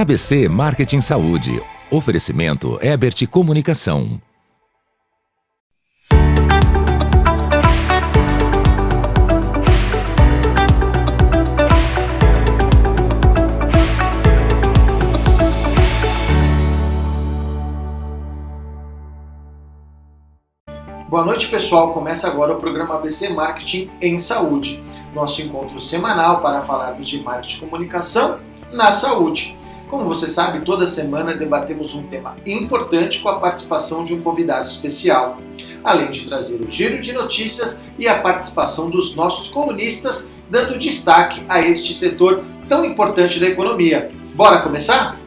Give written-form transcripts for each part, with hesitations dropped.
ABC Marketing Saúde. Oferecimento Ebert Comunicação. Boa noite, pessoal. Começa agora o programa ABC Marketing em Saúde, nosso encontro semanal para falarmos de marketing e comunicação na saúde. Como você sabe, toda semana debatemos um tema importante com a participação de um convidado especial, além de trazer o giro de notícias e a participação dos nossos colunistas, dando destaque a este setor tão importante da economia. Bora começar?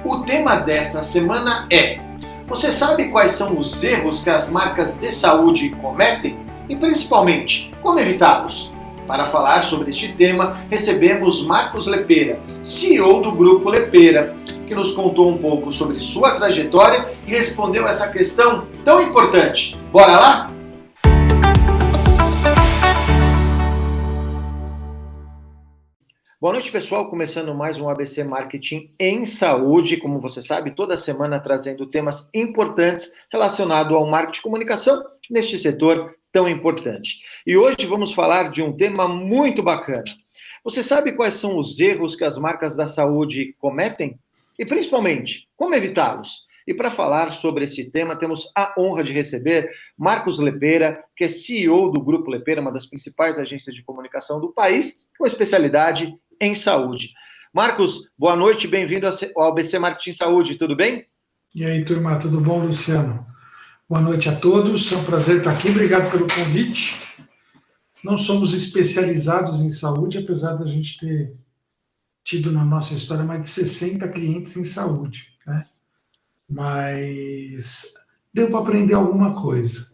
O tema desta semana é: você sabe quais são os erros que as marcas de saúde cometem? E principalmente, como evitá-los? Para falar sobre este tema, recebemos Marcos Lepera, CEO do Grupo Lepera, que nos contou um pouco sobre sua trajetória e respondeu essa questão tão importante. Bora lá? Boa noite, pessoal. Começando mais um ABC Marketing em Saúde. Como você sabe, toda semana trazendo temas importantes relacionados ao marketing e comunicação neste setor tão importante. E hoje vamos falar de um tema muito bacana. Você sabe quais são os erros que as marcas da saúde cometem? E principalmente, como evitá-los? E para falar sobre esse tema, temos a honra de receber Marcos Lepera, que é CEO do Grupo Lepera, uma das principais agências de comunicação do país, com especialidade em saúde. Marcos, boa noite, bem-vindo ao ABC Marketing Saúde, tudo bem? E aí, turma, tudo bom, Luciano? Boa noite a todos, é um prazer estar aqui, obrigado pelo convite. Não somos especializados em saúde, apesar da gente ter tido na nossa história mais de 60 clientes em saúde, né? Mas deu para aprender alguma coisa.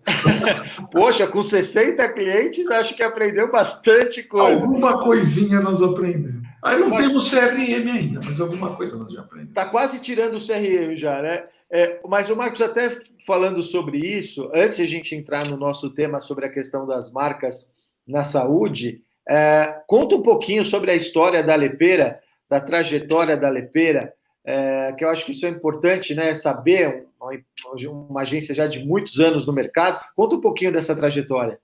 Poxa, com 60 clientes, acho que aprendeu bastante coisa. Alguma coisinha nós aprendemos. Aí não temos CRM ainda, mas alguma coisa nós já aprendemos. Está quase tirando o CRM já, né? Mas o Marcos, até falando sobre isso, antes de a gente entrar no nosso tema sobre a questão das marcas na saúde, conta um pouquinho sobre a história da Lepera, da trajetória da Lepera, que eu acho que isso é importante, né? Saber, uma agência já de muitos anos no mercado. Conta um pouquinho dessa trajetória.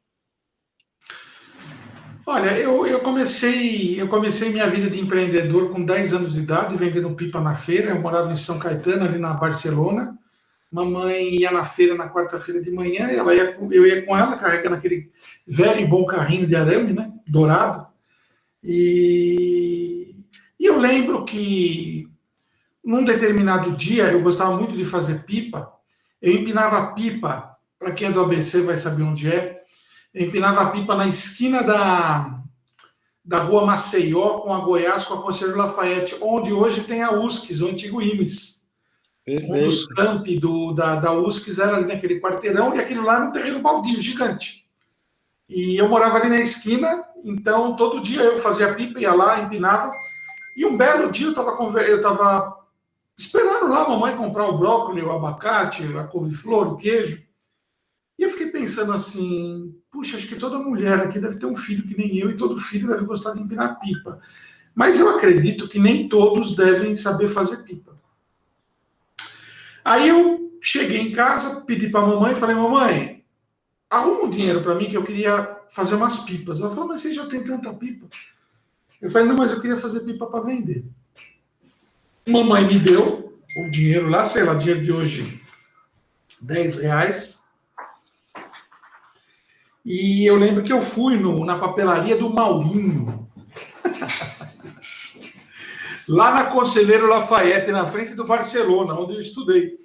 Olha, eu comecei minha vida de empreendedor com 10 anos de idade, vendendo pipa na feira. Eu morava em São Caetano, ali na Barcelona. Mamãe ia na feira na quarta-feira de manhã, eu ia com ela, carregando aquele velho e bom carrinho de arame, né? Dourado. E eu lembro que num determinado dia, eu gostava muito de fazer pipa. Eu empinava pipa, para quem é do ABC vai saber onde é. Eu empinava a pipa na esquina da rua Maceió com a Goiás, com a Conselheiro Lafayette, onde hoje tem a USCS, o antigo IMES. Perfeito. Um dos campi da USCS era ali naquele quarteirão, e aquilo lá era um terreno baldio, gigante. E eu morava ali na esquina, então todo dia eu fazia pipa, ia lá, empinava. E um belo dia eu estava esperando lá a mamãe comprar o brócolis, o abacate, a couve-flor, o queijo. E eu fiquei pensando assim, puxa, acho que toda mulher aqui deve ter um filho que nem eu, e todo filho deve gostar de empinar pipa. Mas eu acredito que nem todos devem saber fazer pipa. Aí eu cheguei em casa, pedi para a mamãe e falei, mamãe, arruma um dinheiro para mim que eu queria fazer umas pipas. Ela falou, mas você já tem tanta pipa? Eu falei, não, mas eu queria fazer pipa para vender. Mamãe me deu o dinheiro lá, sei lá, dinheiro de hoje, R$10. E eu lembro que eu fui na papelaria do Maurinho. Lá na Conselheiro Lafayette, na frente do Barcelona, onde eu estudei.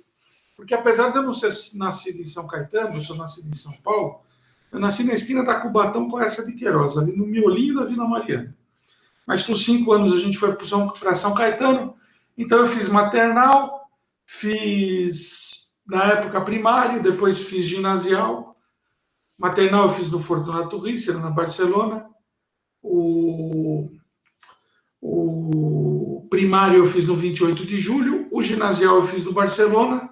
Porque apesar de eu não ser nascido em São Caetano, eu sou nascido em São Paulo, eu nasci na esquina da Cubatão com essa de Queiroz, ali no miolinho da Vila Mariana. Mas com 5 anos a gente foi para São Caetano, então eu fiz maternal, fiz na época primário, depois fiz ginasial. Maternal eu fiz no Fortunato Risser, na Barcelona. O primário eu fiz no 28 de julho. O ginasial eu fiz no Barcelona.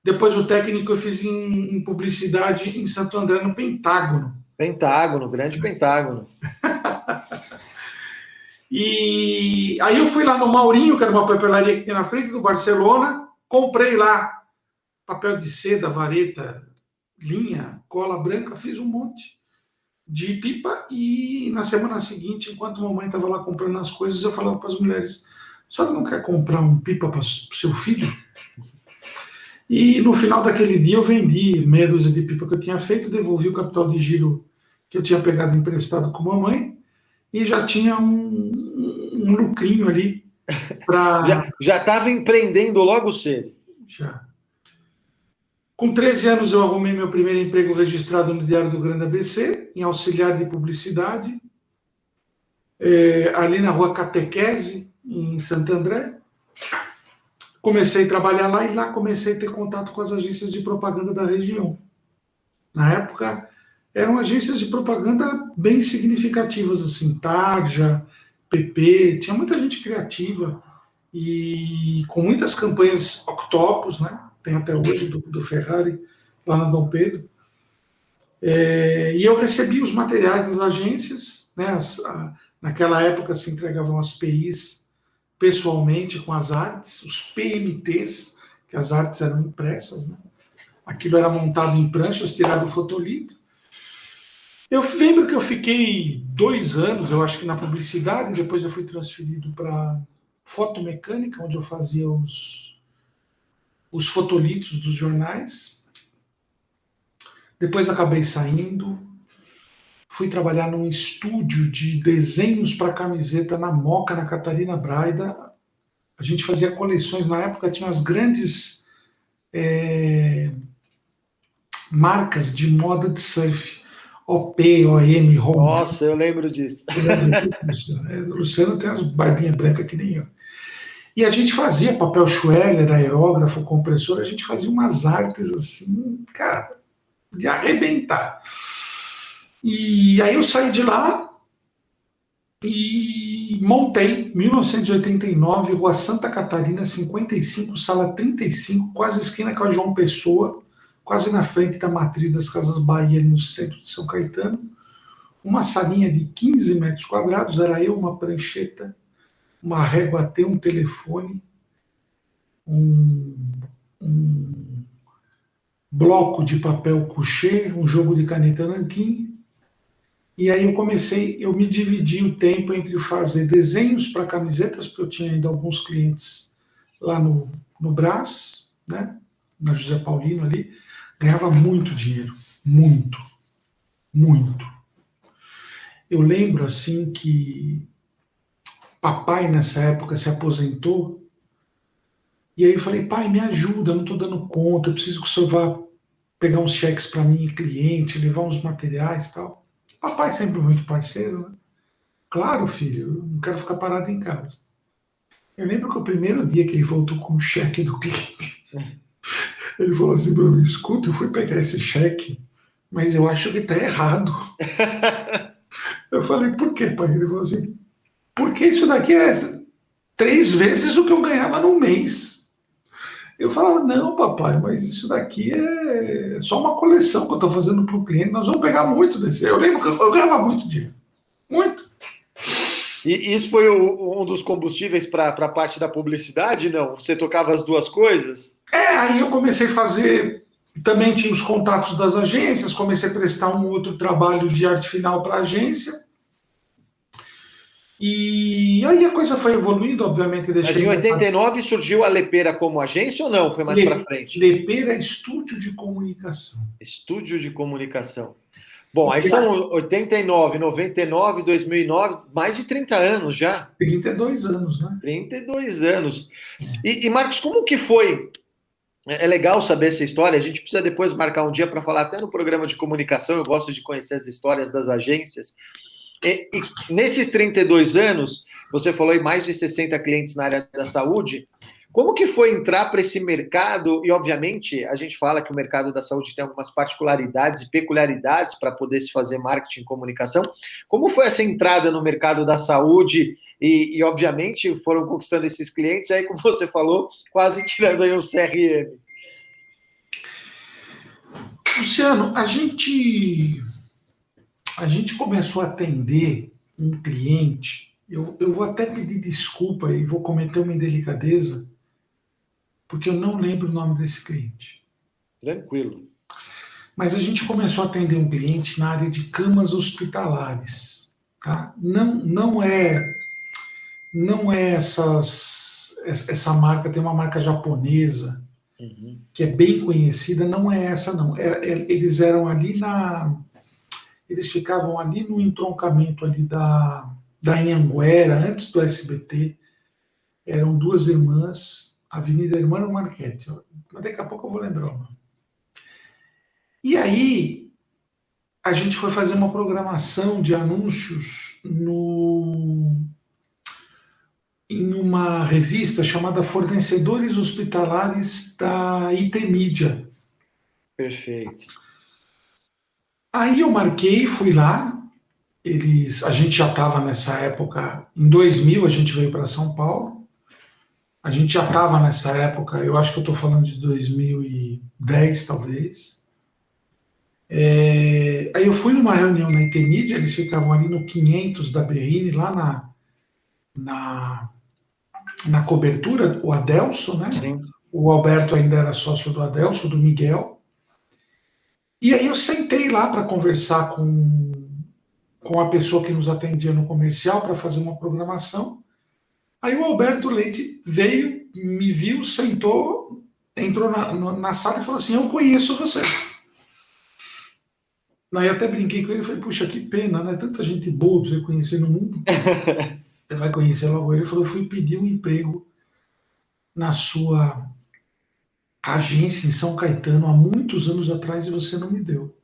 Depois o técnico eu fiz em publicidade em Santo André, no Pentágono. Pentágono, grande Pentágono. E aí eu fui lá no Maurinho, que era uma papelaria que tem na frente do Barcelona, comprei lá papel de seda, vareta, linha, cola branca, fiz um monte de pipa e na semana seguinte, enquanto a mamãe estava lá comprando as coisas, eu falava para as mulheres, a senhora não quer comprar um pipa para o seu filho? E no final daquele dia eu vendi meia dúzia de pipa que eu tinha feito, devolvi o capital de giro que eu tinha pegado emprestado com a mamãe e já tinha um lucrinho ali para... Já estava empreendendo logo cedo. Já. Com 13 anos eu arrumei meu primeiro emprego registrado no Diário do Grande ABC, em auxiliar de publicidade, ali na rua Catequese, em Santo André. Comecei a trabalhar lá e lá comecei a ter contato com as agências de propaganda da região. Na época, eram agências de propaganda bem significativas, assim, Tarja, PP, tinha muita gente criativa e com muitas campanhas Octopus, né? Tem até hoje do Ferrari, lá na Dom Pedro. E eu recebi os materiais das agências, né? Naquela época se entregavam as PIs pessoalmente com as artes, os PMTs, que as artes eram impressas, né? Aquilo era montado em pranchas, tirado fotolito. Eu lembro que eu fiquei 2 anos, eu acho que na publicidade, depois eu fui transferido para fotomecânica, onde eu fazia os fotolitos dos jornais. Depois acabei saindo, fui trabalhar num estúdio de desenhos para camiseta na Moca, na Catarina Braida. A gente fazia coleções, na época tinha as grandes marcas de moda de surf, OP, OM, Home. Nossa, eu lembro disso. O Luciano tem as barbinhas brancas que nem eu. E a gente fazia papel Schweller, aerógrafo, compressor, a gente fazia umas artes assim, cara, de arrebentar. E aí eu saí de lá e montei, 1989, Rua Santa Catarina, 55, sala 35, quase esquina com a João Pessoa, quase na frente da matriz das Casas Bahia, no centro de São Caetano. Uma salinha de 15 metros quadrados, era eu, uma prancheta, uma régua T, um telefone, um bloco de papel couché, um jogo de caneta nanquim. E aí eu me dividi o tempo entre fazer desenhos para camisetas, porque eu tinha ainda alguns clientes lá no Brás, né, na José Paulino ali, ganhava muito dinheiro, muito, muito. Eu lembro assim que papai nessa época se aposentou, e aí eu falei, pai, me ajuda, eu não estou dando conta, eu preciso que o senhor vá pegar uns cheques para mim, cliente, levar uns materiais e tal. Papai sempre muito parceiro, né? Claro, filho, eu não quero ficar parado em casa. Eu lembro que o primeiro dia que ele voltou com o cheque do cliente, ele falou assim para mim, escuta, eu fui pegar esse cheque, mas eu acho que está errado. Eu falei, por quê, pai? Ele falou assim, porque isso daqui é 3 vezes o que eu ganhava no mês. Eu falava, não, papai, mas isso daqui é só uma coleção que eu estou fazendo para o cliente, nós vamos pegar muito desse. Eu lembro que eu ganhava muito dinheiro, muito. E isso foi um dos combustíveis para a parte da publicidade, não? Você tocava as duas coisas? Aí eu comecei a fazer, também tinha os contatos das agências, comecei a prestar um outro trabalho de arte final para a agência. E aí a coisa foi evoluindo, obviamente. Mas em 89 surgiu a Lepera como agência ou não? Foi mais para frente? Lepera é estúdio de comunicação. Estúdio de comunicação. Bom, aí são 89, 99, 2009, mais de 30 anos já. 32 anos, né? 32 anos. E Marcos, como que foi? É legal saber essa história, a gente precisa depois marcar um dia para falar até no programa de comunicação, eu gosto de conhecer as histórias das agências. E nesses 32 anos, você falou em mais de 60 clientes na área da saúde, como que foi entrar para esse mercado? E, obviamente, a gente fala que o mercado da saúde tem algumas particularidades e peculiaridades para poder se fazer marketing e comunicação. Como foi essa entrada no mercado da saúde? E obviamente, foram conquistando esses clientes, aí, como você falou, quase tirando aí um CRM. Luciano, a gente a gente começou a atender um cliente, eu vou até pedir desculpa e vou cometer uma indelicadeza, porque eu não lembro o nome desse cliente. Tranquilo. Mas a gente começou a atender um cliente na área de camas hospitalares. Tá? Não é essa marca, tem uma marca japonesa que é bem conhecida, não é essa não. Eles eram ali eles ficavam ali no entroncamento ali da Anhanguera, antes do SBT. Eram duas irmãs, Avenida Hermano Marchetti. Mas daqui a pouco eu vou lembrar o nome. E aí, a gente foi fazer uma programação de anúncios em uma revista chamada Fornecedores Hospitalares da IT Mídia. Perfeito. Aí eu marquei, fui lá, a gente já estava nessa época, em 2000 a gente veio para São Paulo, a gente já estava nessa época, eu acho que eu estou falando de 2010 talvez. Aí eu fui numa reunião na IT Mídia, eles ficavam ali no 500 da Berrini, lá na cobertura, o Adelso, né? Sim. O Alberto ainda era sócio do Adelso, do Miguel. E aí eu sentei lá para conversar com a pessoa que nos atendia no comercial para fazer uma programação. Aí o Alberto Leite veio, me viu, sentou, entrou na sala e falou assim: eu conheço você. Aí eu até brinquei com ele e falei: puxa, que pena, né? Tanta gente boa para você conhecer no mundo. Você vai conhecer logo ele. Ele falou: eu fui pedir um emprego na sua agência em São Caetano há muitos anos atrás e você não me deu.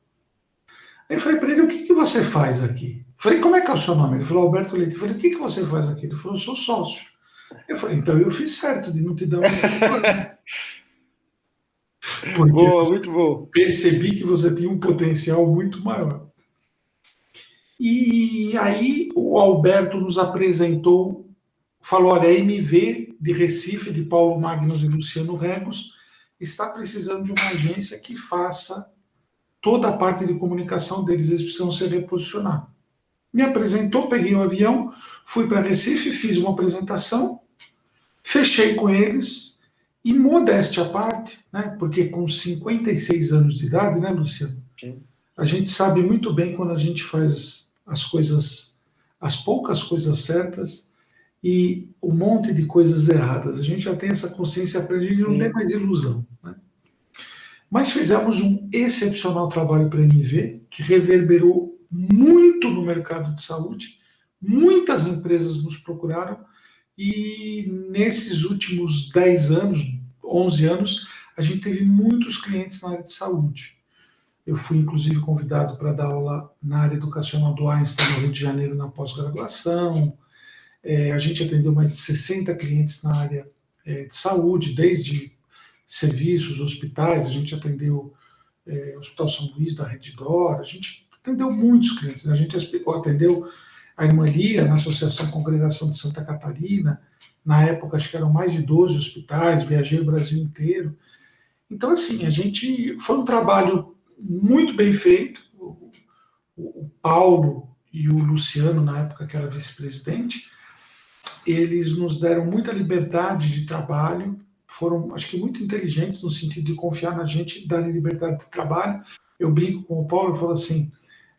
Aí eu falei para ele: o que você faz aqui? Eu falei: como é que é o seu nome? Ele falou: Alberto Leite. Eu falei: o que você faz aqui? Ele falou: eu sou sócio. Eu falei: então eu fiz certo de não te dar uma. Porque boa, muito bom. Percebi que você tinha um potencial muito maior. E aí o Alberto nos apresentou, falou: olha, a MV de Recife, de Paulo Magnus e Luciano Regos, está precisando de uma agência que faça toda a parte de comunicação deles, eles precisam se reposicionar. Me apresentou, peguei o avião, fui para Recife, fiz uma apresentação, fechei com eles, e modéstia à parte, né, porque com 56 anos de idade, né, Luciano? Sim. A gente sabe muito bem quando a gente faz as coisas, as poucas coisas certas e um monte de coisas erradas. A gente já tem essa consciência para a gente não ter mais ilusão, né? Mas fizemos um excepcional trabalho para a MV, que reverberou muito no mercado de saúde, muitas empresas nos procuraram, e nesses últimos 10 anos, 11 anos, a gente teve muitos clientes na área de saúde. Eu fui, inclusive, convidado para dar aula na área educacional do Einstein, no Rio de Janeiro, na pós-graduação. A gente atendeu mais de 60 clientes na área de saúde, desde serviços, hospitais, a gente atendeu o Hospital São Luís da Redditor, a gente atendeu muitos clientes, né? A gente atendeu a Irmã Lia, na Associação Congregação de Santa Catarina, na época acho que eram mais de 12 hospitais, viajei o Brasil inteiro. Então, assim, foi um trabalho muito bem feito. O Paulo e o Luciano, na época que era vice-presidente, eles nos deram muita liberdade de trabalho, foram, acho que, muito inteligentes no sentido de confiar na gente e darem liberdade de trabalho. Eu brinco com o Paulo e falo assim: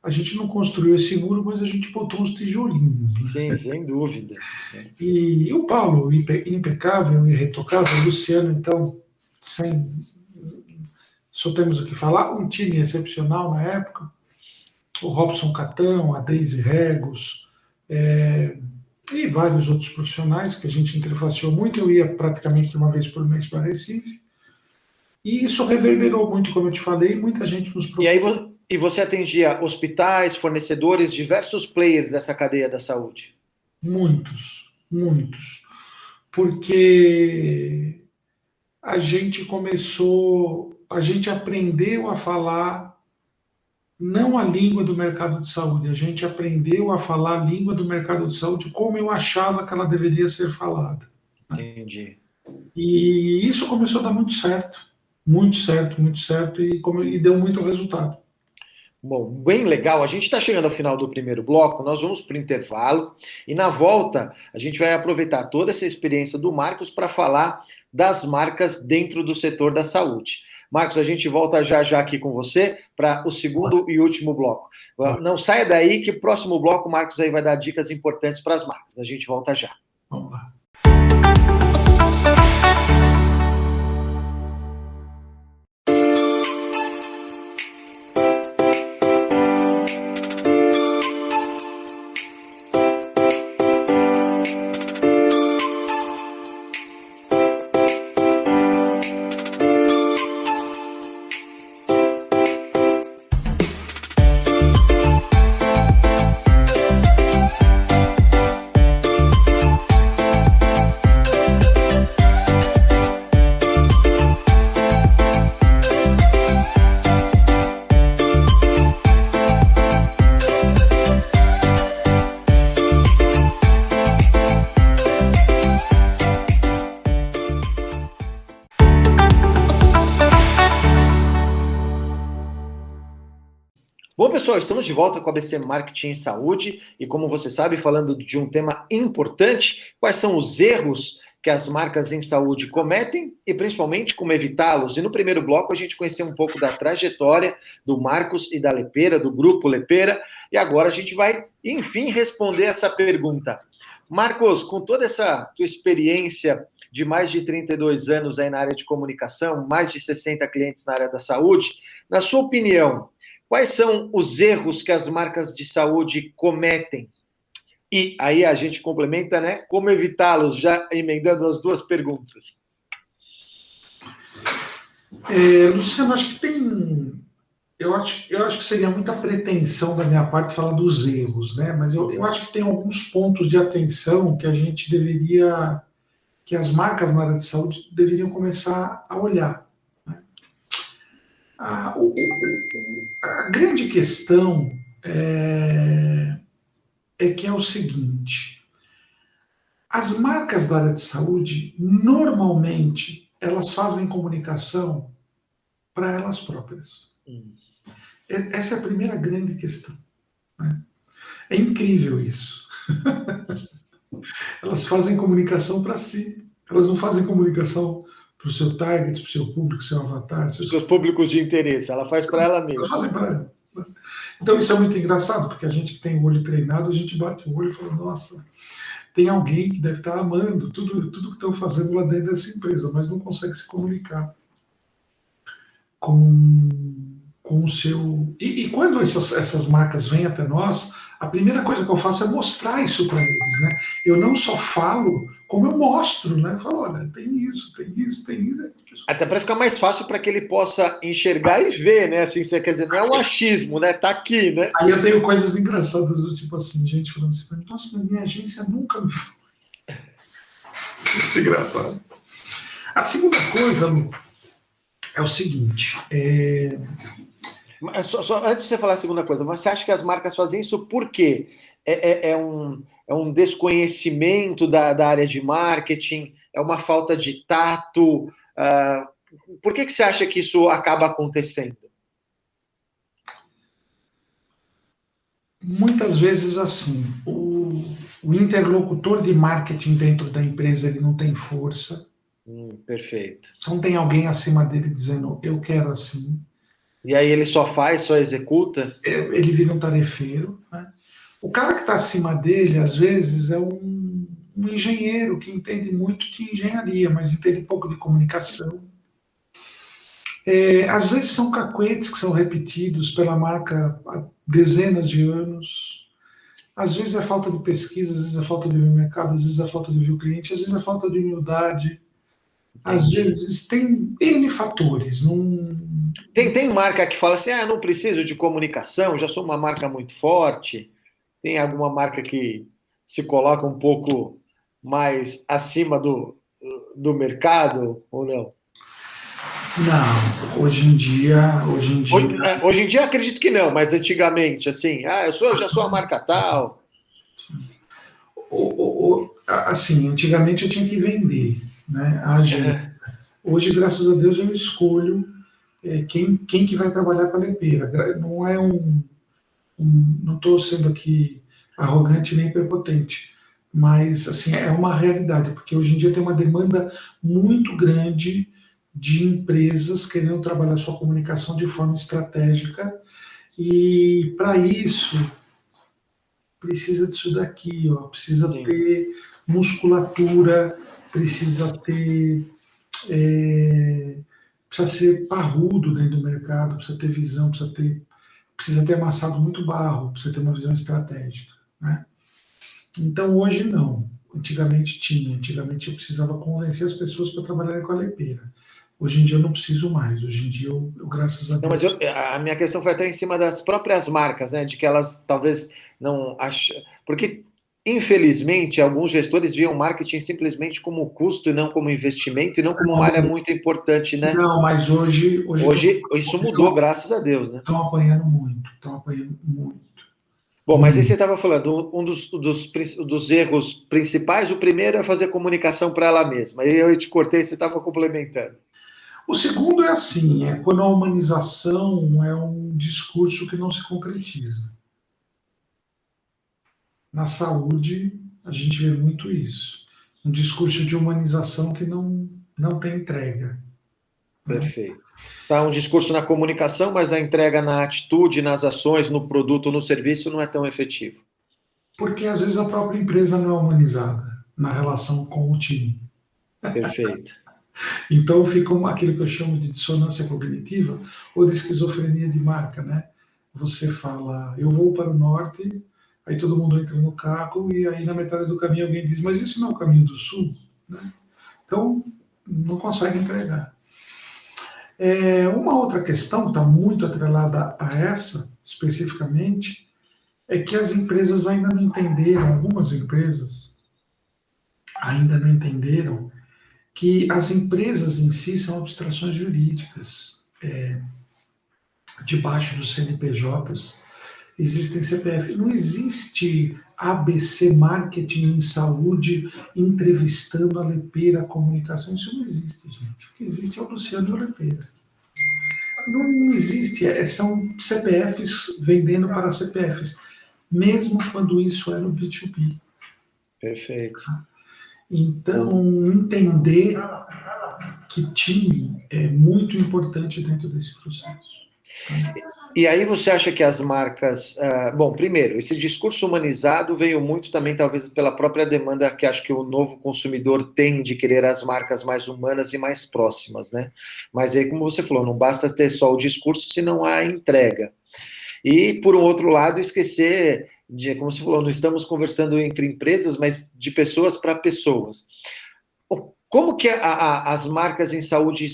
a gente não construiu esse muro, mas a gente botou uns tijolinhos. Né? Sim, sem dúvida. E o Paulo, impecável e irretocável, o Luciano, então, só temos o que falar, um time excepcional na época, o Robson Catão, a Deise Regos, e vários outros profissionais que a gente interfaceou muito. Eu ia praticamente uma vez por mês para Recife, e isso reverberou muito, como eu te falei, muita gente nos procurou. E você atendia hospitais, fornecedores, diversos players dessa cadeia da saúde? Muitos, porque a gente aprendeu a falar não a língua do mercado de saúde, a gente aprendeu a falar a língua do mercado de saúde como eu achava que ela deveria ser falada. Entendi. E isso começou a dar muito certo, e deu muito resultado. Bom, bem legal. A gente está chegando ao final do primeiro bloco, nós vamos para o intervalo e na volta a gente vai aproveitar toda essa experiência do Marcos para falar das marcas dentro do setor da saúde. Marcos, a gente volta já já aqui com você para o segundo e último bloco. Não saia daí que o próximo bloco o Marcos aí vai dar dicas importantes para as marcas. A gente volta já. Vamos lá. Bom, pessoal, estamos de volta com a ABC Marketing e Saúde e, como você sabe, falando de um tema importante, quais são os erros que as marcas em saúde cometem e, principalmente, como evitá-los. E no primeiro bloco a gente conheceu um pouco da trajetória do Marcos e da Lepera, do Grupo Lepera, e agora a gente vai, enfim, responder essa pergunta. Marcos, com toda essa tua experiência de mais de 32 anos aí na área de comunicação, mais de 60 clientes na área da saúde, na sua opinião, quais são os erros que as marcas de saúde cometem? E aí a gente complementa, né? Como evitá-los, já emendando as duas perguntas. Luciano, acho que tem... Eu acho que seria muita pretensão da minha parte falar dos erros, né? Mas eu acho que tem alguns pontos de atenção que a gente deveria... que as marcas na área de saúde deveriam começar a olhar. A grande questão é que é o seguinte: as marcas da área de saúde, normalmente, elas fazem comunicação para elas próprias. Essa é a primeira grande questão, né? É incrível isso. Elas fazem comunicação para si. Elas não fazem comunicação para o seu target, para o seu público, seu avatar. Seus públicos de interesse. Ela faz para ela mesma. Elas fazem para ela. Então isso é muito engraçado, porque a gente que tem o olho treinado, a gente bate o olho e fala, nossa, tem alguém que deve estar amando tudo que estão fazendo lá dentro dessa empresa, mas não consegue se comunicar com o seu... E quando essas marcas vêm até nós, a primeira coisa que eu faço é mostrar isso para eles, né? Eu não só falo, como eu mostro, né? Eu falo, olha, tem isso, tem isso, tem isso. Até para ficar mais fácil para que ele possa enxergar e ver, né? Assim, quer dizer, não é um achismo, né? Tá aqui, né? Aí eu tenho coisas engraçadas, do tipo assim, gente falando assim, nossa, mas minha agência nunca me falou. Isso é engraçado. A segunda coisa, Lu, é o seguinte, Só antes de você falar a segunda coisa, você acha que as marcas fazem isso por quê? É um desconhecimento da área de marketing? É uma falta de tato? Por que você acha que isso acaba acontecendo? Muitas vezes assim, o interlocutor de marketing dentro da empresa ele não tem força. Perfeito. Não tem alguém acima dele dizendo, eu quero assim. E aí ele só faz, só executa? Ele vira um tarefeiro, né? O cara que está acima dele, às vezes, é um engenheiro que entende muito de engenharia, mas entende pouco de comunicação. Às vezes são cacuetes que são repetidos pela marca há dezenas de anos. Às vezes é falta de pesquisa, às vezes é falta de ver o mercado, às vezes é falta de ver o cliente, às vezes é falta de humildade. Às vezes tem N fatores. Tem marca que fala assim, não preciso de comunicação, já sou uma marca muito forte. Tem alguma marca que se coloca um pouco mais acima do mercado ou não? Não, hoje em dia... Hoje em dia acredito que não, mas antigamente, assim, eu já sou a marca tal. Assim, antigamente eu tinha que vender, né, a agência. Hoje, graças a Deus, eu escolho quem que vai trabalhar com a Lepeira. Não é não estou sendo aqui arrogante nem prepotente, mas assim, é uma realidade, porque hoje em dia tem uma demanda muito grande de empresas querendo trabalhar sua comunicação de forma estratégica, e para isso precisa disso daqui, ó, precisa Sim. ter musculatura, precisa ter precisa ser parrudo dentro do mercado, precisa ter visão, precisa ter amassado muito barro, precisa ter uma visão estratégica, né? Então hoje não. Antigamente tinha. Antigamente eu precisava convencer as pessoas para trabalharem com a Lepeira. Hoje em dia eu não preciso mais. Hoje em dia eu graças a Não, mas Deus. a minha questão foi até em cima das próprias marcas, né? De que elas talvez não acham. Porque, infelizmente, alguns gestores viam marketing simplesmente como custo e não como investimento, e não como uma área muito importante, né? Não, mas Hoje isso mudou, graças a Deus, né? estão apanhando muito. Estão apanhando muito. Bom, mas aí você estava falando, um dos erros principais, o primeiro é fazer comunicação para ela mesma. Aí eu te cortei, você estava complementando. O segundo é assim, é quando a humanização é um discurso que não se concretiza. Na saúde, a gente vê muito isso. Um discurso de humanização que não tem entrega. Né? Perfeito. Tá, um discurso na comunicação, mas a entrega na atitude, nas ações, no produto, no serviço não é tão efetivo. Porque às vezes a própria empresa não é humanizada na relação com o time. Perfeito. Então fica aquilo que eu chamo de dissonância cognitiva ou de esquizofrenia de marca, né? Você fala, eu vou para o norte, aí todo mundo entra no carro e aí na metade do caminho alguém diz, mas esse não é o caminho do sul? Né? Então não consegue entregar. Uma outra questão que está muito atrelada a essa, especificamente, é que as empresas ainda não entenderam, algumas empresas ainda não entenderam que as empresas em si são abstrações jurídicas. Debaixo dos CNPJs existem CPF. Não existe ABC Marketing em Saúde entrevistando a Lepeira Comunicação. Isso não existe, gente. O que existe é o Luciano Lepeira. Não existe. São CPFs vendendo para CPFs. Mesmo quando isso é no B2B. Perfeito. Então, entender que time é muito importante dentro desse processo. E aí você acha que as marcas... bom, primeiro, esse discurso humanizado veio muito também, talvez, pela própria demanda que acho que o novo consumidor tem de querer as marcas mais humanas e mais próximas, né? Mas aí, como você falou, não basta ter só o discurso se não há entrega. E, por um outro lado, esquecer de, como você falou, não estamos conversando entre empresas, mas de pessoas para pessoas. Como que as marcas em saúde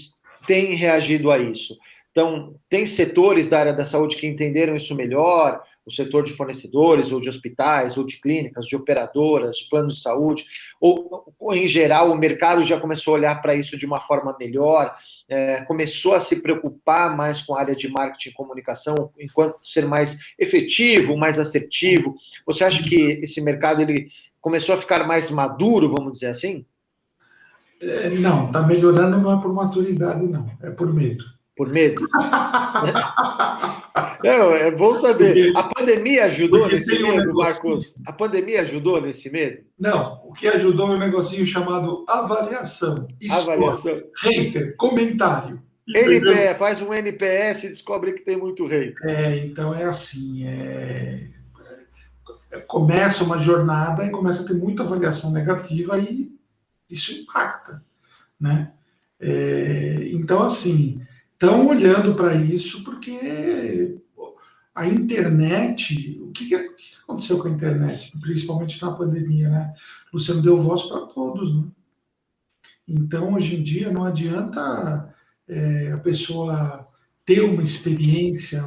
têm reagido a isso? Então, tem setores da área da saúde que entenderam isso melhor, o setor de fornecedores, ou de hospitais, ou de clínicas, de operadoras, de planos de saúde, ou, em geral, o mercado já começou a olhar para isso de uma forma melhor, começou a se preocupar mais com a área de marketing e comunicação, enquanto ser mais efetivo, mais assertivo. Você acha que esse mercado ele começou a ficar mais maduro, vamos dizer assim? Não, está melhorando não é por maturidade, não, é por medo. Por medo? É bom saber. A pandemia ajudou nesse medo, Marcos? A pandemia ajudou nesse medo? Não, o que ajudou é um negocinho chamado avaliação. Avaliação. Hater, comentário. NPS, faz um NPS e descobre que tem muito hater. Então é assim, começa uma jornada e começa a ter muita avaliação negativa e isso impacta, né? Então, assim, estão olhando para isso porque a internet, o que aconteceu com a internet, principalmente na pandemia, né? Luciano deu voz para todos, né? Então, hoje em dia, não adianta a pessoa ter uma experiência,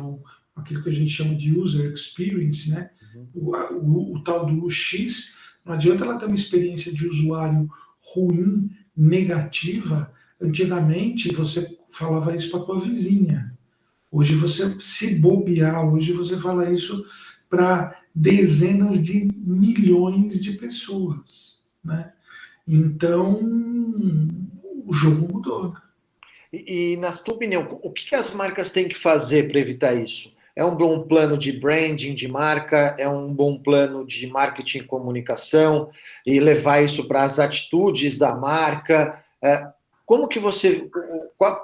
aquilo que a gente chama de user experience, né? O tal do UX, não adianta ela ter uma experiência de usuário ruim, negativa. Antigamente, você falava isso para a tua vizinha. Hoje você se bobear, hoje você fala isso para dezenas de milhões de pessoas, né? Então, o jogo mudou. E na tua opinião, o que as marcas têm que fazer para evitar isso? É um bom plano de branding de marca? É um bom plano de marketing e comunicação? E levar isso para as atitudes da marca? Como que você...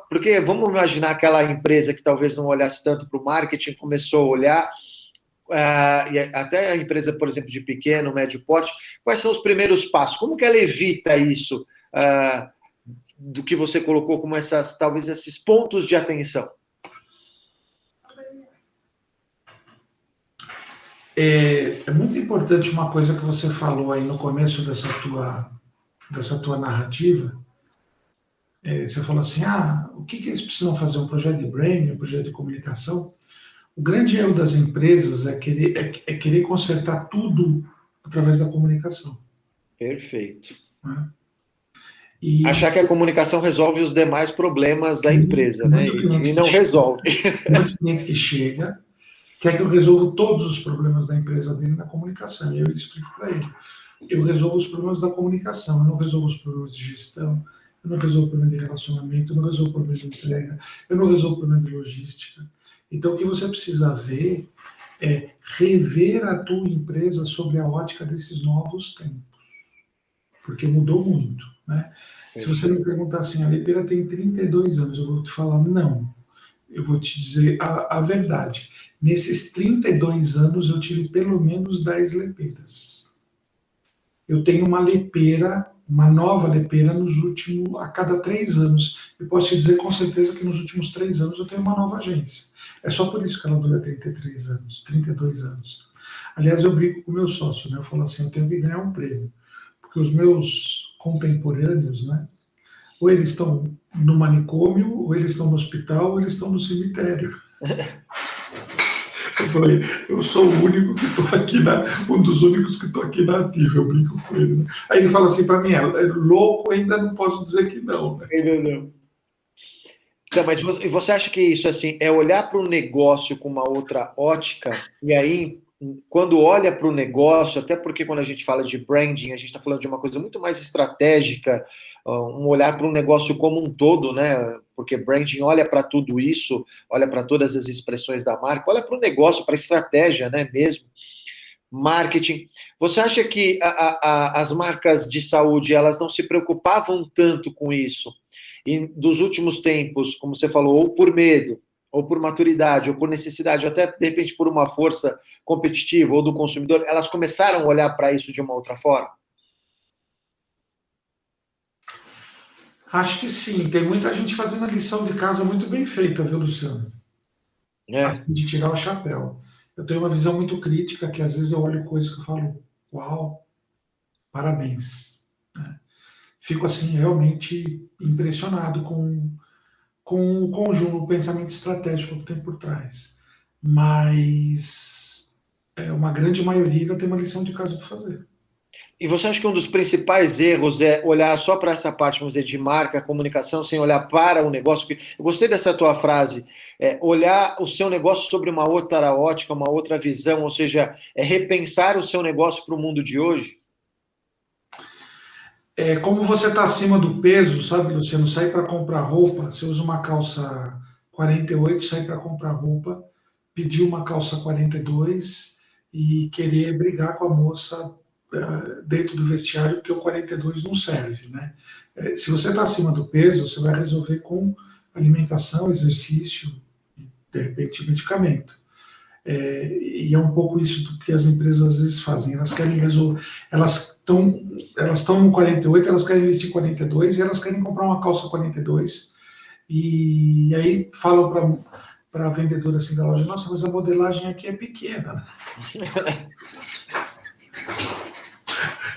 Porque vamos imaginar aquela empresa que talvez não olhasse tanto para o marketing, começou a olhar, e até a empresa, por exemplo, de pequeno, médio porte, quais são os primeiros passos? Como que ela evita isso do que você colocou como talvez esses pontos de atenção? É muito importante uma coisa que você falou aí no começo dessa tua narrativa. Você falou assim, o que eles precisam fazer? Um projeto de branding, um projeto de comunicação? O grande erro das empresas é querer consertar tudo através da comunicação. Perfeito. Né? Achar que a comunicação resolve os demais problemas da empresa, né? E não resolve. Muito cliente que chega quer que eu resolva todos os problemas da empresa dele na comunicação. E eu explico para ele. Eu resolvo os problemas da comunicação, eu não resolvo os problemas de gestão, eu não resolvo o problema de relacionamento, eu não resolvo o problema de entrega, eu não resolvo o problema de logística. Então, o que você precisa ver é rever a tua empresa sobre a ótica desses novos tempos. Porque mudou muito, né? Se você me perguntar assim, a Lepeira tem 32 anos, eu vou te falar, não. Eu vou te dizer a verdade. Nesses 32 anos, eu tive pelo menos 10 lepeiras. Eu tenho uma lepeira, uma nova lepeira, a cada 3 anos. Eu posso te dizer com certeza que nos últimos 3 anos eu tenho uma nova agência. É só por isso que ela dura 33 anos, 32 anos. Aliás, eu brinco com o meu sócio, né? Eu falo assim, eu tenho que ganhar um prêmio. Porque os meus contemporâneos, né? Ou eles estão no manicômio, ou eles estão no hospital, ou eles estão no cemitério. Eu falei, eu sou o único que estou aqui, um dos únicos que estou aqui na ativa, eu brinco com ele. Né? Aí ele fala assim para mim, louco, ainda não posso dizer que não. Né? Ainda não. Então, mas você acha que isso assim, é olhar para o negócio com uma outra ótica, e aí, quando olha para o negócio, até porque quando a gente fala de branding, a gente está falando de uma coisa muito mais estratégica, um olhar para o negócio como um todo, né? Porque branding olha para tudo isso, olha para todas as expressões da marca, olha para o negócio, para a estratégia, né, mesmo. Marketing. Você acha que as marcas de saúde, elas não se preocupavam tanto com isso? E dos últimos tempos, como você falou, ou por medo, ou por maturidade, ou por necessidade, ou até, de repente, por uma força competitiva ou do consumidor, elas começaram a olhar para isso de uma outra forma? Acho que sim. Tem muita gente fazendo a lição de casa muito bem feita, viu, Luciano? Assim, de tirar o chapéu. Eu tenho uma visão muito crítica, que às vezes eu olho coisas que eu falo, uau, parabéns. Né? Fico assim realmente impressionado com o conjunto, o pensamento estratégico que tem por trás. Mas uma grande maioria ainda tem uma lição de casa para fazer. E você acha que um dos principais erros é olhar só para essa parte, vamos dizer, de marca, comunicação, sem olhar para o negócio? Eu gostei dessa tua frase, olhar o seu negócio sobre uma outra ótica, uma outra visão, ou seja, repensar o seu negócio para o mundo de hoje? Como você está acima do peso, sabe, Luciano, sai para comprar roupa, você usa uma calça 48, sai para comprar roupa, pedir uma calça 42 e querer brigar com a moça dentro do vestiário, porque o 42 não serve, né? Se você está acima do peso, você vai resolver com alimentação, exercício, de repente medicamento. E é um pouco isso que as empresas às vezes fazem. Elas querem resolver, elas estão no 48, elas querem vestir 42 e elas querem comprar uma calça 42 e aí falam para a vendedora assim da loja, nossa, mas a modelagem aqui é pequena.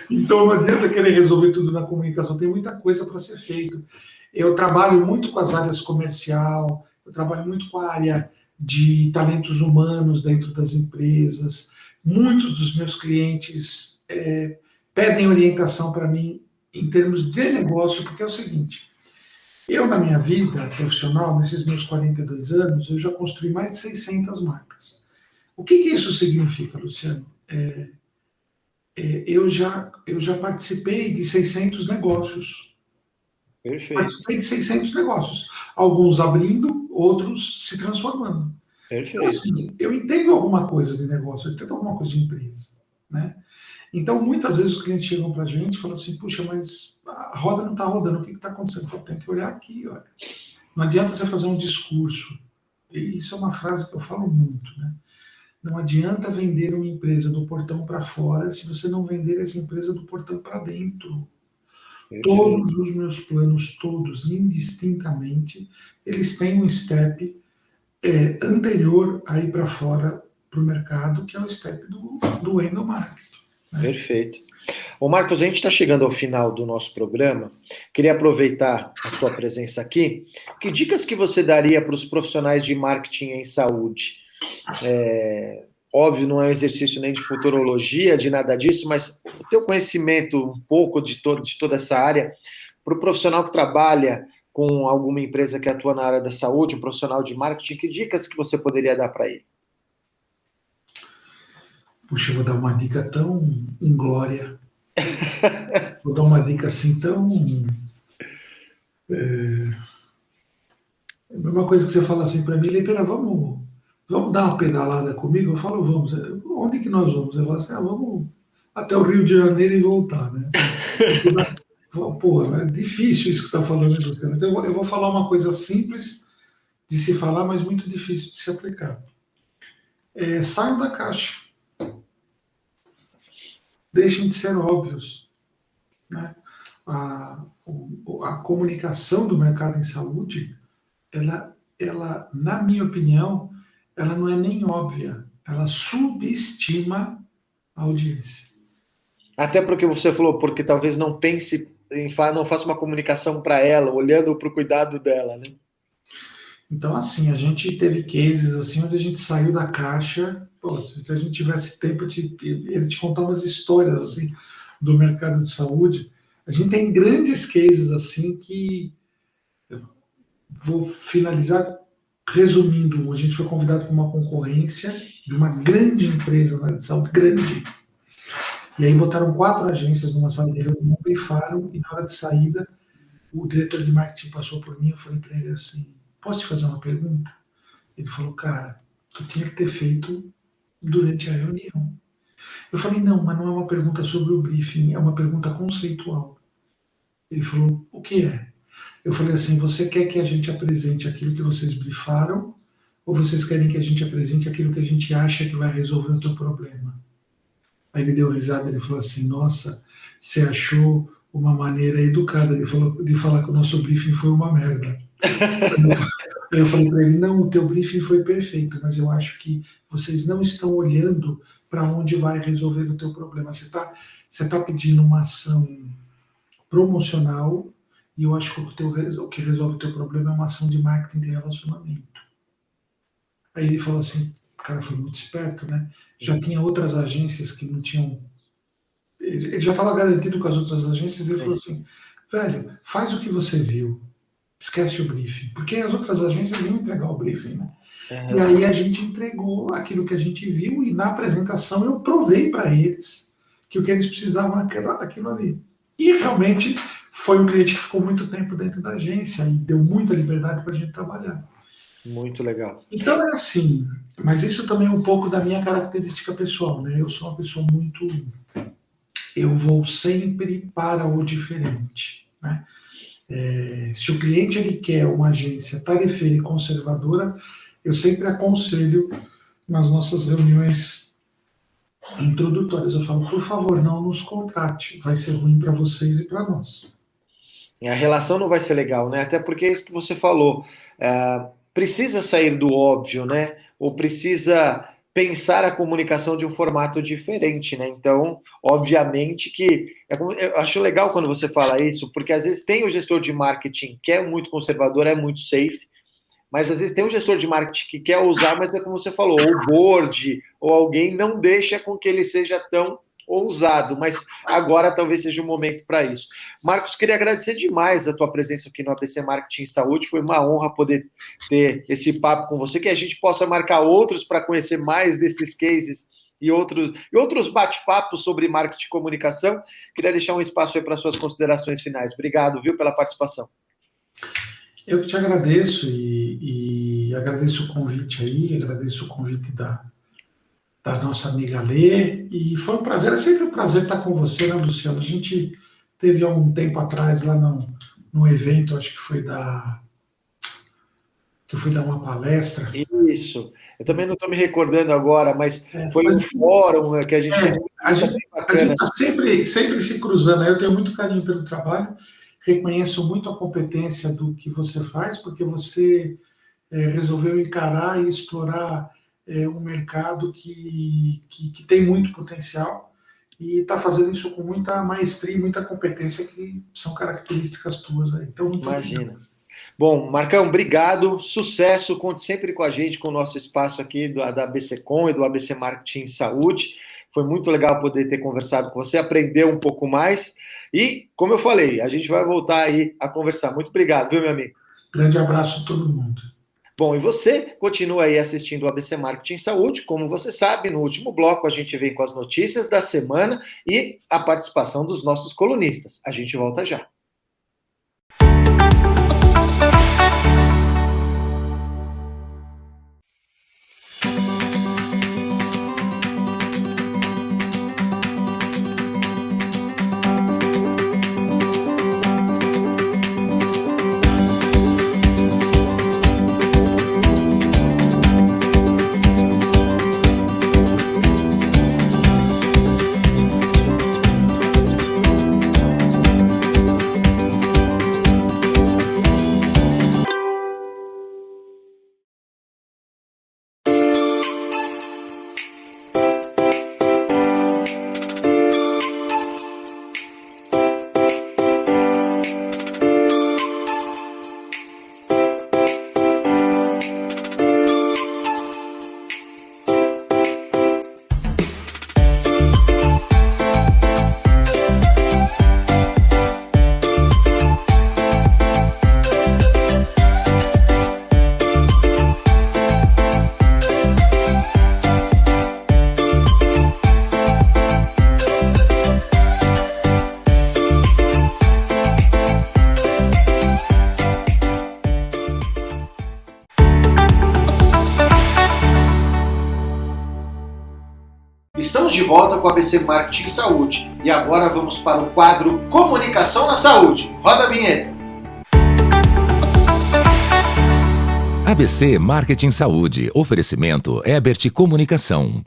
Então não adianta querer resolver tudo na comunicação, tem muita coisa para ser feito. Eu trabalho muito com as áreas comercial, eu trabalho muito com a área de talentos humanos dentro das empresas. Muitos dos meus clientes pedem orientação para mim em termos de negócio, porque é o seguinte, eu na minha vida profissional, nesses meus 42 anos, eu já construí mais de 600 marcas. O que isso significa, Luciano? Eu já participei de 600 negócios. Perfeito. Participei de 600 negócios, alguns abrindo, outros se transformando. Perfeito. Então, assim, eu entendo alguma coisa de negócio, eu entendo alguma coisa de empresa, né? Então, muitas vezes os clientes chegam para a gente e falam assim, puxa, mas a roda não está rodando, o que está acontecendo? Eu falo, tem que olhar aqui, olha. Não adianta você fazer um discurso. E isso é uma frase que eu falo muito, né? Não adianta vender uma empresa do portão para fora se você não vender essa empresa do portão para dentro. Perfeito. Todos os meus planos, todos, indistintamente, eles têm um step anterior a ir para fora para o mercado, que é o step do endomarketing. Né? Perfeito. Ô Marcos, a gente está chegando ao final do nosso programa. Queria aproveitar a sua presença aqui. Que dicas que você daria para os profissionais de marketing em saúde? Óbvio, não é um exercício nem de futurologia, de nada disso, mas o teu conhecimento um pouco de toda essa área, para o profissional que trabalha com alguma empresa que atua na área da saúde, um profissional de marketing, que dicas que você poderia dar para ele? Puxa, eu vou dar uma dica tão inglória. Vou dar uma dica assim tão... A mesma coisa que você fala assim para mim, Leiteira, vamos dar uma pedalada comigo? Eu falo, vamos. Onde que nós vamos? Eu falo assim, vamos até o Rio de Janeiro e voltar, né? Pô, é difícil isso que você está falando, Luciano. Então eu vou falar uma coisa simples de se falar, mas muito difícil de se aplicar. Saiam da caixa. Deixem de ser óbvios. Né? A comunicação do mercado em saúde, ela, na minha opinião, ela não é nem óbvia. Ela subestima a audiência. Até porque você falou, porque talvez não pense, não faça uma comunicação para ela, olhando para o cuidado dela, né? Então, assim, a gente teve cases assim, onde a gente saiu da caixa. Pô, se a gente tivesse tempo, ele te contar umas histórias assim, do mercado de saúde. A gente tem grandes cases assim que... Vou finalizar resumindo. A gente foi convidado para uma concorrência de uma grande empresa na de saúde, grande. E aí botaram 4 agências numa sala de reunião, brifaram, e na hora de saída, o diretor de marketing passou por mim, eu falei para ele assim, posso te fazer uma pergunta? Ele falou, cara, tu tinha que ter feito durante a reunião. Eu falei, não, mas não é uma pergunta sobre o briefing, é uma pergunta conceitual. Ele falou, o que é? Eu falei assim, você quer que a gente apresente aquilo que vocês brifaram, ou vocês querem que a gente apresente aquilo que a gente acha que vai resolver o teu problema? Aí ele deu risada, ele falou assim, nossa, você achou uma maneira educada de falar que o nosso briefing foi uma merda. Eu falei para ele, não, o teu briefing foi perfeito, mas eu acho que vocês não estão olhando para onde vai resolver o teu problema. Você tá pedindo uma ação promocional, e eu acho que o que resolve o teu problema é uma ação de marketing de relacionamento. Aí ele falou assim, o cara foi muito esperto, né? Já tinha outras agências que não tinham... Ele já estava garantido com as outras agências, e ele falou assim, velho, faz o que você viu, esquece o briefing, porque as outras agências iam entregar o briefing, né? E aí a gente entregou aquilo que a gente viu, e na apresentação eu provei para eles que o que eles precisavam era aquilo ali. E realmente foi um cliente que ficou muito tempo dentro da agência e deu muita liberdade para a gente trabalhar. Muito legal. Então é assim, mas isso também é um pouco da minha característica pessoal, né? Eu sou uma pessoa muito... Eu vou sempre para o diferente, né? Se o cliente ele quer uma agência tarefeira e conservadora, eu sempre aconselho nas nossas reuniões introdutórias, eu falo, por favor, não nos contrate, vai ser ruim para vocês e para nós. A relação não vai ser legal, né? Até porque é isso que você falou. Precisa sair do óbvio, né? Ou precisa pensar a comunicação de um formato diferente, né? Então, obviamente que... Eu acho legal quando você fala isso, porque às vezes tem o gestor de marketing que é muito conservador, é muito safe, mas às vezes tem um gestor de marketing que quer usar, mas é como você falou, o board ou alguém não deixa com que ele seja tão ousado, mas agora talvez seja o momento para isso. Marcos, queria agradecer demais a tua presença aqui no ABC Marketing e Saúde, foi uma honra poder ter esse papo com você, que a gente possa marcar outros para conhecer mais desses cases e outros bate-papos sobre marketing e comunicação. Queria deixar um espaço aí para suas considerações finais. Obrigado, viu, pela participação. Eu que te agradeço e agradeço o convite aí, agradeço o convite da nossa amiga Lê, e foi um prazer, é sempre um prazer estar com você, né, Luciano? A gente teve há um tempo atrás lá no evento, acho que eu fui dar uma palestra. Isso. Eu também não estou me recordando agora, mas foi um fórum que a gente fez. A gente está sempre se cruzando. Eu tenho muito carinho pelo trabalho, reconheço muito a competência do que você faz, porque você resolveu encarar e explorar um mercado que tem muito potencial e está fazendo isso com muita maestria e muita competência, que são características tuas aí. Então, imagina. Obrigado. Bom, Marcão, obrigado, sucesso, conte sempre com a gente, com o nosso espaço aqui da ABCcom e do ABC Marketing Saúde. Foi muito legal poder ter conversado com você, aprender um pouco mais e, como eu falei, a gente vai voltar aí a conversar. Muito obrigado, viu, meu amigo? Grande abraço a todo mundo. Bom, e você continua aí assistindo o ABC Marketing Saúde. Como você sabe, no último bloco a gente vem com as notícias da semana e a participação dos nossos colunistas. A gente volta já. Estamos de volta com o ABC Marketing Saúde e agora vamos para o quadro Comunicação na Saúde. Roda a vinheta. ABC Marketing Saúde. Oferecimento Ebert Comunicação.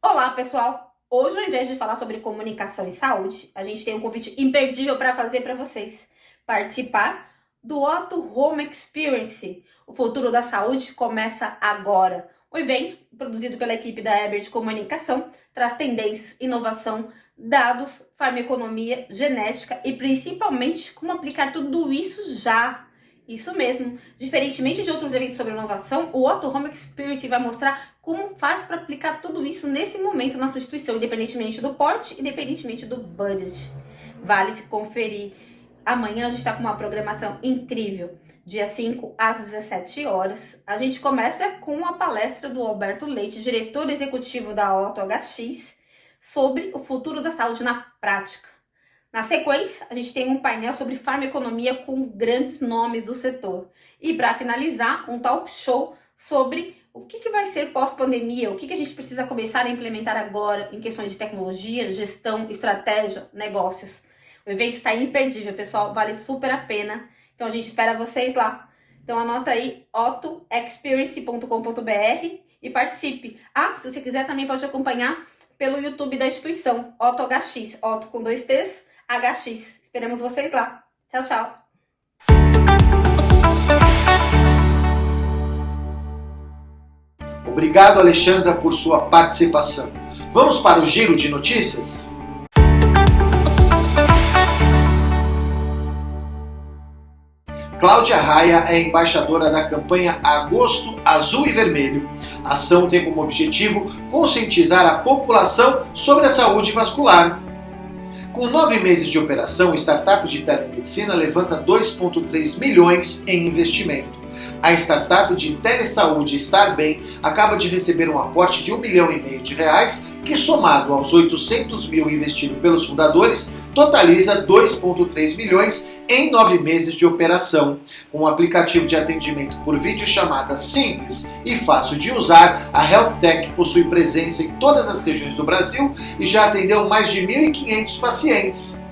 Olá, pessoal. Hoje, ao invés de falar sobre comunicação e saúde, a gente tem um convite imperdível para fazer para vocês. Participar do Otto Home Experience. O futuro da saúde começa agora. O evento, produzido pela equipe da Ebert Comunicação, traz tendências, inovação, dados, farmaconomia, genética e principalmente como aplicar tudo isso já. Isso mesmo. Diferentemente de outros eventos sobre inovação, o Otto Home Experience vai mostrar como faz para aplicar tudo isso nesse momento na sua instituição, independentemente do porte, independentemente do budget. Vale se conferir. Amanhã a gente está com uma programação incrível. Dia 5 às 17 horas. A gente começa com a palestra do Alberto Leite, diretor executivo da Otto HX, sobre o futuro da saúde na prática. Na sequência, a gente tem um painel sobre farmaconomia com grandes nomes do setor. E para finalizar, um talk show sobre o que vai ser pós-pandemia, o que a gente precisa começar a implementar agora em questões de tecnologia, gestão, estratégia, negócios. O evento está imperdível, pessoal, vale super a pena. Então a gente espera vocês lá. Então anota aí ottoexperience.com.br e participe. Ah, se você quiser também pode acompanhar pelo YouTube da instituição, Otto HX, Otto com 2 T's, HX. Esperamos vocês lá. Tchau, tchau. Obrigado, Alexandra, por sua participação. Vamos para o giro de notícias? Cláudia Raia é embaixadora da campanha Agosto Azul e Vermelho. A ação tem como objetivo conscientizar a população sobre a saúde vascular. Com 9 meses de operação, a startup de telemedicina levanta 2,3 milhões em investimento. A startup de telesaúde Starbem acaba de receber um aporte de R$ 1,5 milhão de reais, que somado aos 800 mil investidos pelos fundadores, totaliza 2,3 milhões em 9 meses de operação. Com um aplicativo de atendimento por videochamada simples e fácil de usar, a HealthTech possui presença em todas as regiões do Brasil e já atendeu mais de 1.500 pacientes.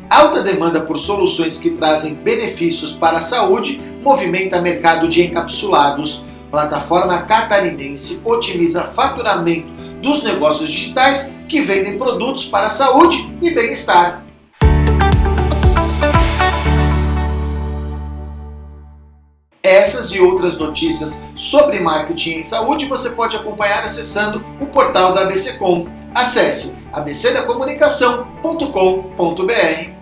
Alta demanda por soluções que trazem benefícios para a saúde movimenta mercado de encapsulados. Plataforma catarinense otimiza faturamento dos negócios digitais que vendem produtos para a saúde e bem-estar. Essas e outras notícias sobre marketing em saúde você pode acompanhar acessando o portal da ABCcom. Acesse abcdacomunicação.com.br.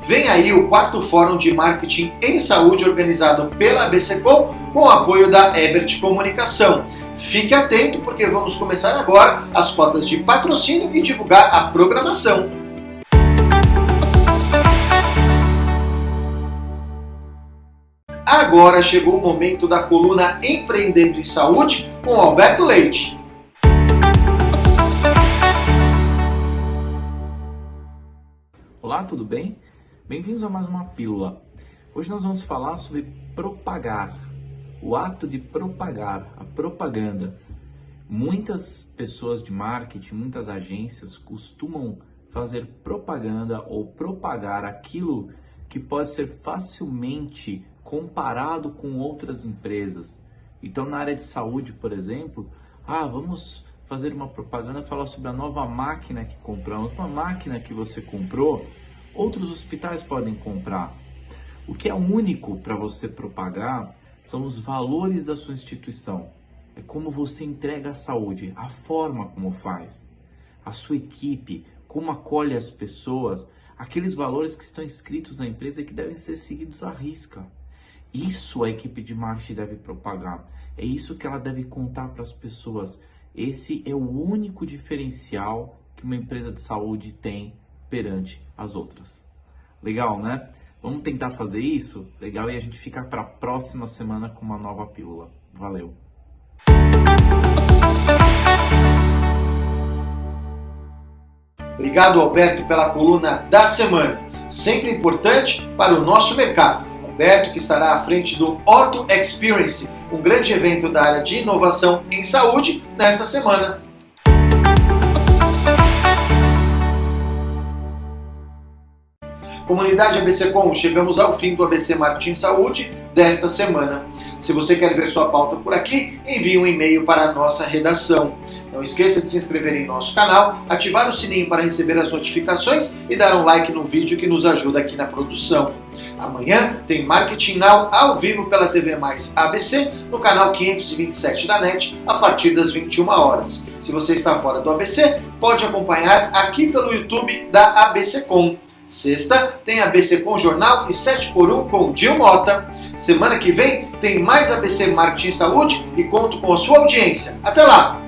Vem aí o 4º Fórum de Marketing em Saúde organizado pela ABCcom com o apoio da Ebert Comunicação. Fique atento porque vamos começar agora as cotas de patrocínio e divulgar a programação. Agora chegou o momento da coluna Empreendendo em Saúde com Alberto Leite. Olá, tudo bem? Bem-vindos a mais uma pílula. Hoje nós vamos falar sobre propagar, o ato de propagar, a propaganda. Muitas pessoas de marketing, muitas agências costumam fazer propaganda ou propagar aquilo que pode ser facilmente comparado com outras empresas. Então, na área de saúde, por exemplo, vamos fazer uma propaganda, falar sobre a nova máquina que compramos, uma máquina que você comprou, outros hospitais podem comprar. O que é único para você propagar são os valores da sua instituição. É como você entrega a saúde, a forma como faz, a sua equipe, como acolhe as pessoas, aqueles valores que estão escritos na empresa e que devem ser seguidos à risca. Isso a equipe de marketing deve propagar. É isso que ela deve contar para as pessoas. Esse é o único diferencial que uma empresa de saúde tem perante as outras. Legal, né? Vamos tentar fazer isso? Legal, e a gente fica para a próxima semana com uma nova pílula. Valeu! Obrigado, Alberto, pela coluna da semana. Sempre importante para o nosso mercado. Alberto, que estará à frente do Otto Experience, um grande evento da área de inovação em saúde, nesta semana. Comunidade ABCcom, chegamos ao fim do ABC Marketing Saúde desta semana. Se você quer ver sua pauta por aqui, envie um e-mail para a nossa redação. Não esqueça de se inscrever em nosso canal, ativar o sininho para receber as notificações e dar um like no vídeo que nos ajuda aqui na produção. Amanhã tem Marketing Now ao vivo pela TV Mais ABC no canal 527 da NET a partir das 21 horas. Se você está fora do ABC, pode acompanhar aqui pelo YouTube da ABCcom. Sexta tem ABCcom Jornal e 7x1 com Gil Mota. Semana que vem tem mais ABC Marketing Saúde e conto com a sua audiência. Até lá!